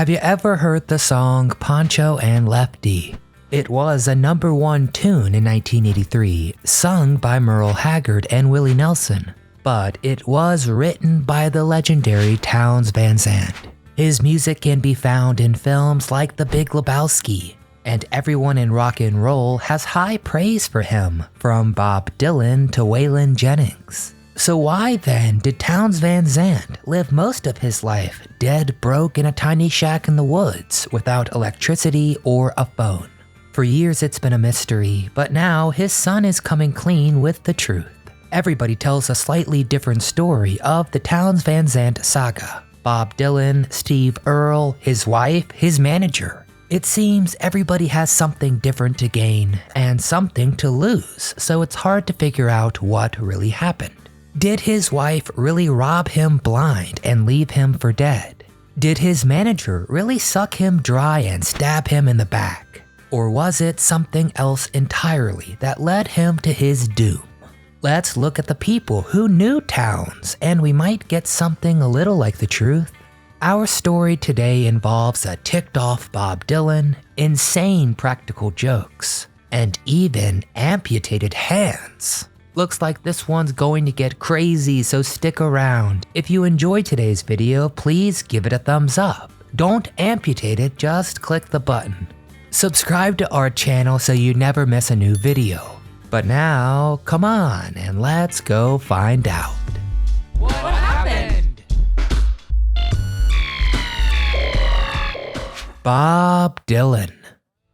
Have you ever heard the song Poncho and Lefty? It was a #1 tune in 1983, sung by Merle Haggard and Willie Nelson, but it was written by the legendary Townes Van Zandt. His music can be found in films like The Big Lebowski, and everyone in rock and roll has high praise for him, from Bob Dylan to Waylon Jennings. So why then did Townes Van Zandt live most of his life dead broke in a tiny shack in the woods without electricity or a phone? For years it's been a mystery, but now his son is coming clean with the truth. Everybody tells a slightly different story of the Townes Van Zandt saga. Bob Dylan, Steve Earle, his wife, his manager. It seems everybody has something different to gain and something to lose, so it's hard to figure out what really happened. Did his wife really rob him blind and leave him for dead? Did his manager really suck him dry and stab him in the back? Or was it something else entirely that led him to his doom? Let's look at the people who knew Townes, and we might get something a little like the truth. Our story today involves a ticked-off Bob Dylan, insane practical jokes, and even amputated hands. Looks like this one's going to get crazy, so stick around. If you enjoyed today's video, please give it a thumbs up. Don't amputate it, just click the button. Subscribe to our channel so you never miss a new video. But now, come on and let's go find out. What happened? Bob Dylan.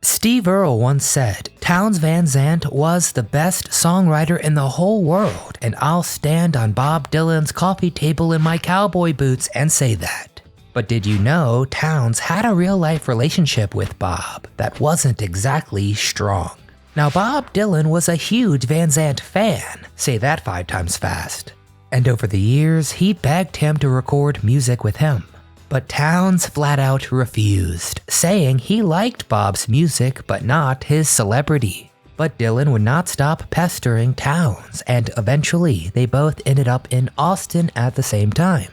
Steve Earle once said, Townes Van Zandt was the best songwriter in the whole world, and I'll stand on Bob Dylan's coffee table in my cowboy boots and say that. But did you know Townes had a real-life relationship with Bob that wasn't exactly strong? Now, Bob Dylan was a huge Van Zandt fan, say that 5 times fast, and over the years he begged him to record music with him. But Townes flat out refused, saying he liked Bob's music but not his celebrity. But Dylan would not stop pestering Townes, and eventually they both ended up in Austin at the same time.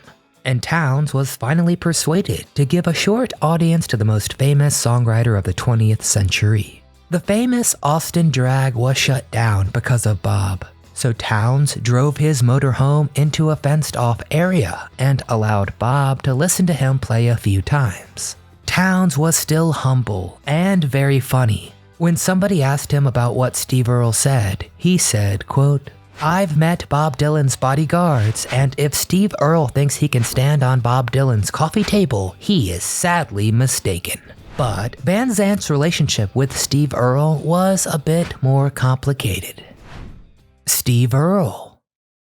And Townes was finally persuaded to give a short audience to the most famous songwriter of the 20th century. The famous Austin Drag was shut down because of Bob, so Townes drove his motorhome into a fenced-off area and allowed Bob to listen to him play a few times. Townes was still humble and very funny. When somebody asked him about what Steve Earle said, he said, quote, I've met Bob Dylan's bodyguards, and if Steve Earle thinks he can stand on Bob Dylan's coffee table, he is sadly mistaken. But Van Zandt's relationship with Steve Earle was a bit more complicated. Steve Earle.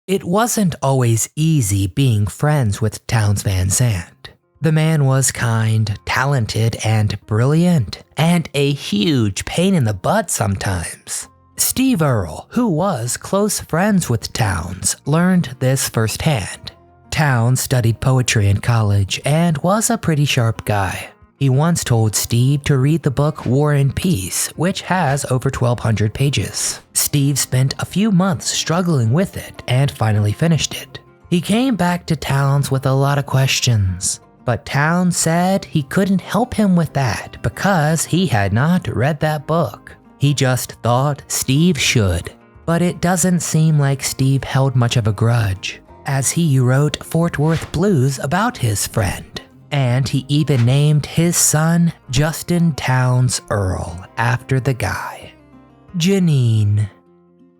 It wasn't always easy being friends with Townes Van Zandt. The man was kind, talented, and brilliant, and a huge pain in the butt sometimes. Steve Earle, who was close friends with Townes, learned this firsthand. Townes studied poetry in college and was a pretty sharp guy. He once told Steve to read the book War and Peace, which has over 1,200 pages. Steve spent a few months struggling with it and finally finished it. He came back to Townes with a lot of questions, but Townes said he couldn't help him with that because he had not read that book. He just thought Steve should, but it doesn't seem like Steve held much of a grudge, as he wrote Fort Worth Blues about his friend. And he even named his son Justin Townes Earle after the guy. Janine.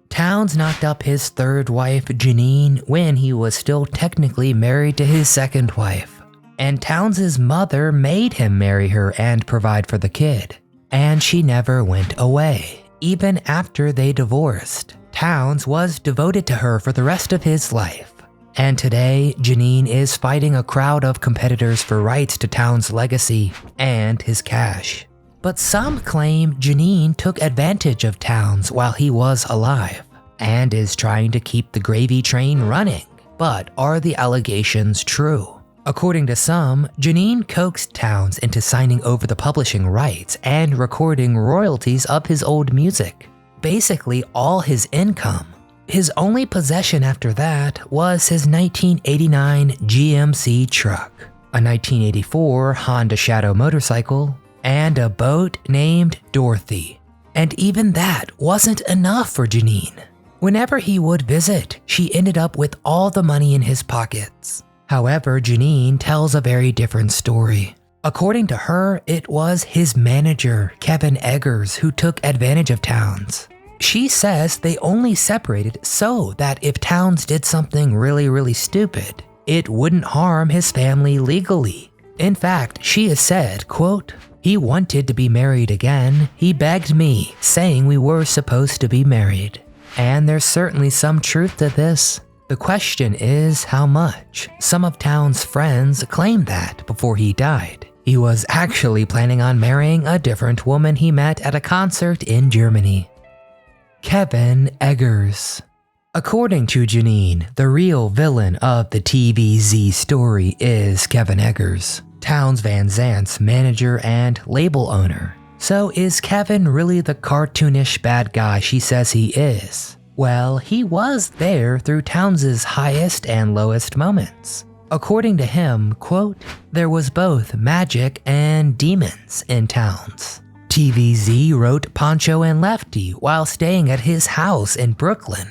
Townes knocked up his third wife, Janine, when he was still technically married to his second wife. And Townes' mother made him marry her and provide for the kid. And she never went away. Even after they divorced, Townes was devoted to her for the rest of his life. And today, Janine is fighting a crowd of competitors for rights to Townes' legacy and his cash. But some claim Janine took advantage of Townes while he was alive and is trying to keep the gravy train running. But are the allegations true? According to some, Janine coaxed Townes into signing over the publishing rights and recording royalties of his old music, basically all his income. His only possession after that was his 1989 GMC truck. a 1984 Honda Shadow motorcycle, and a boat named Dorothy. And even that wasn't enough for Janine. Whenever he would visit, she ended up with all the money in his pockets. However, Janine tells a very different story. According to her, it was his manager, Kevin Eggers, who took advantage of Towns. She says they only separated so that if Towns did something really stupid, it wouldn't harm his family legally. In fact, she has said, quote, "He wanted to be married again. He begged me, saying we were supposed to be married." And there's certainly some truth to this. The question is how much. Some of Towns' friends claimed that before he died, he was actually planning on marrying a different woman he met at a concert in Germany. Kevin Eggers. According to Janine, the real villain of the TVZ story is Kevin Eggers, Towns Van Zandt's manager and label owner. So is Kevin really the cartoonish bad guy she says he is? Well, he was there through Towns' highest and lowest moments. According to him, quote, "There was both magic and demons in Towns." TVZ wrote Poncho and Lefty while staying at his house in Brooklyn.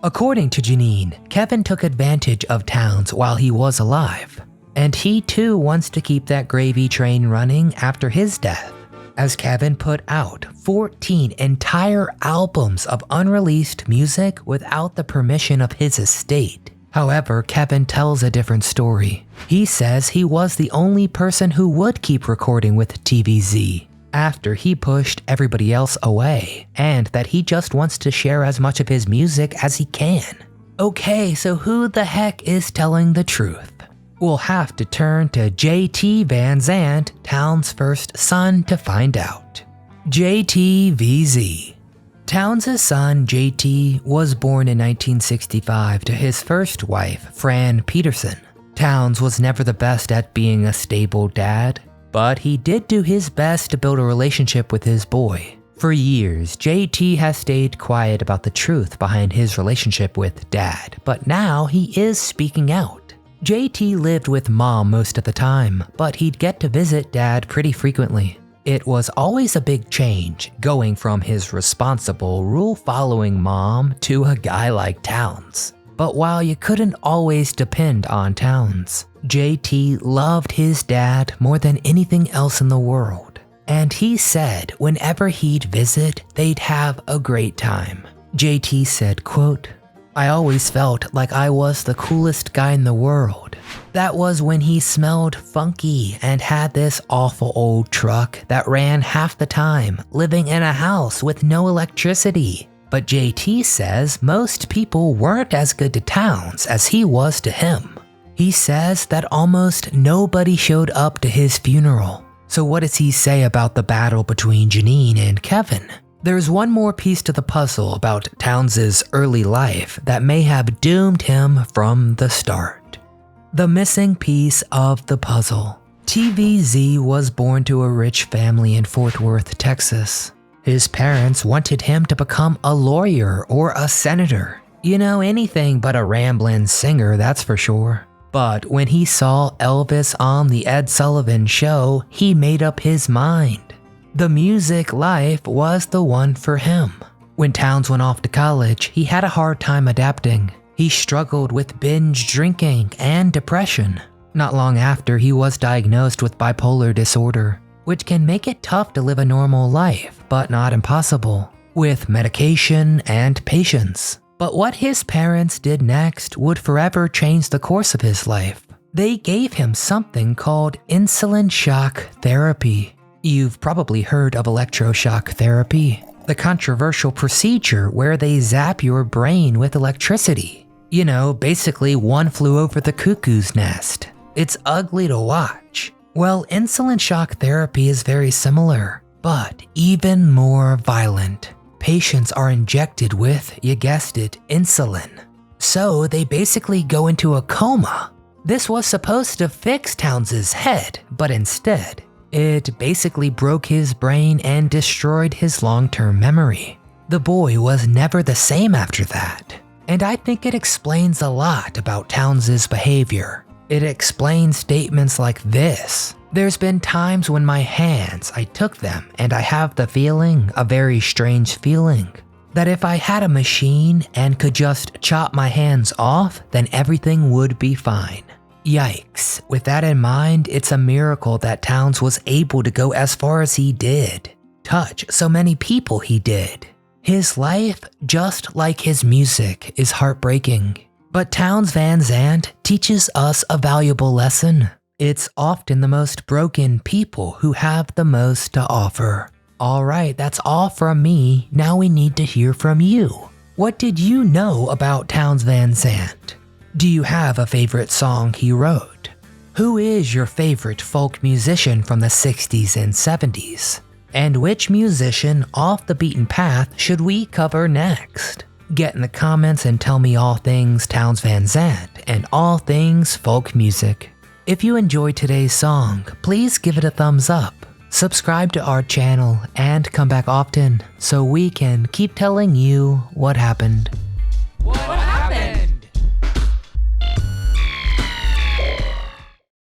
According to Janine, Kevin took advantage of Towns while he was alive. And he too wants to keep that gravy train running after his death, as Kevin put out 14 entire albums of unreleased music without the permission of his estate. However, Kevin tells a different story. He says he was the only person who would keep recording with TVZ after he pushed everybody else away, and that he just wants to share as much of his music as he can. Okay, so who the heck is telling the truth? We'll have to turn to JT Van Zandt, Towns' first son, to find out. JTVZ. Towns' son, JT, was born in 1965 to his first wife, Fran Peterson. Towns was never the best at being a stable dad, but he did do his best to build a relationship with his boy. For years, JT has stayed quiet about the truth behind his relationship with Dad, but now he is speaking out. JT lived with Mom most of the time, but he'd get to visit Dad pretty frequently. It was always a big change, going from his responsible, rule-following mom to a guy like Towns. But while you couldn't always depend on Towns, JT loved his dad more than anything else in the world. And he said whenever he'd visit, they'd have a great time. JT said, quote, "I always felt like I was the coolest guy in the world. That was when he smelled funky and had this awful old truck that ran half the time, living in a house with no electricity." But JT says most people weren't as good to Towns as he was to him. He says that almost nobody showed up to his funeral. So what does he say about the battle between Janine and Kevin? There's one more piece to the puzzle about Towns' early life that may have doomed him from the start. The missing piece of the puzzle. TVZ was born to a rich family in Fort Worth, Texas. His parents wanted him to become a lawyer or a senator. You know, anything but a ramblin' singer, that's for sure. But when he saw Elvis on the Ed Sullivan Show, he made up his mind. The music life was the one for him. When Towns went off to college, he had a hard time adapting. He struggled with binge drinking and depression. Not long after, he was diagnosed with bipolar disorder, which can make it tough to live a normal life, but not impossible, with medication and patience. But what his parents did next would forever change the course of his life. They gave him something called insulin shock therapy. You've probably heard of electroshock therapy, the controversial procedure where they zap your brain with electricity. You know, basically one flew over the cuckoo's nest. It's ugly to watch. Well, insulin shock therapy is very similar, but even more violent. Patients are injected with, you guessed it, insulin. So they basically go into a coma. This was supposed to fix Towns' head, but instead, it basically broke his brain and destroyed his long-term memory. The boy was never the same after that. And I think it explains a lot about Towns' behavior. It explains statements like this. There's been times when my hands, I took them and I have the feeling, a very strange feeling, that if I had a machine and could just chop my hands off, then everything would be fine. Yikes. With that in mind, it's a miracle that Townes was able to go as far as he did, touch so many people he did. His life, just like his music, is heartbreaking. But Townes Van Zandt teaches us a valuable lesson. It's often the most broken people who have the most to offer. Alright, that's all from me. Now we need to hear from you. What did you know about Townes Van Zandt? Do you have a favorite song he wrote? Who is your favorite folk musician from the 60s and 70s? And which musician off the beaten path should we cover next? Get in the comments and tell me all things Townes Van Zandt and all things folk music. If you enjoyed today's song, please give it a thumbs up. Subscribe to our channel and come back often so we can keep telling you what happened. What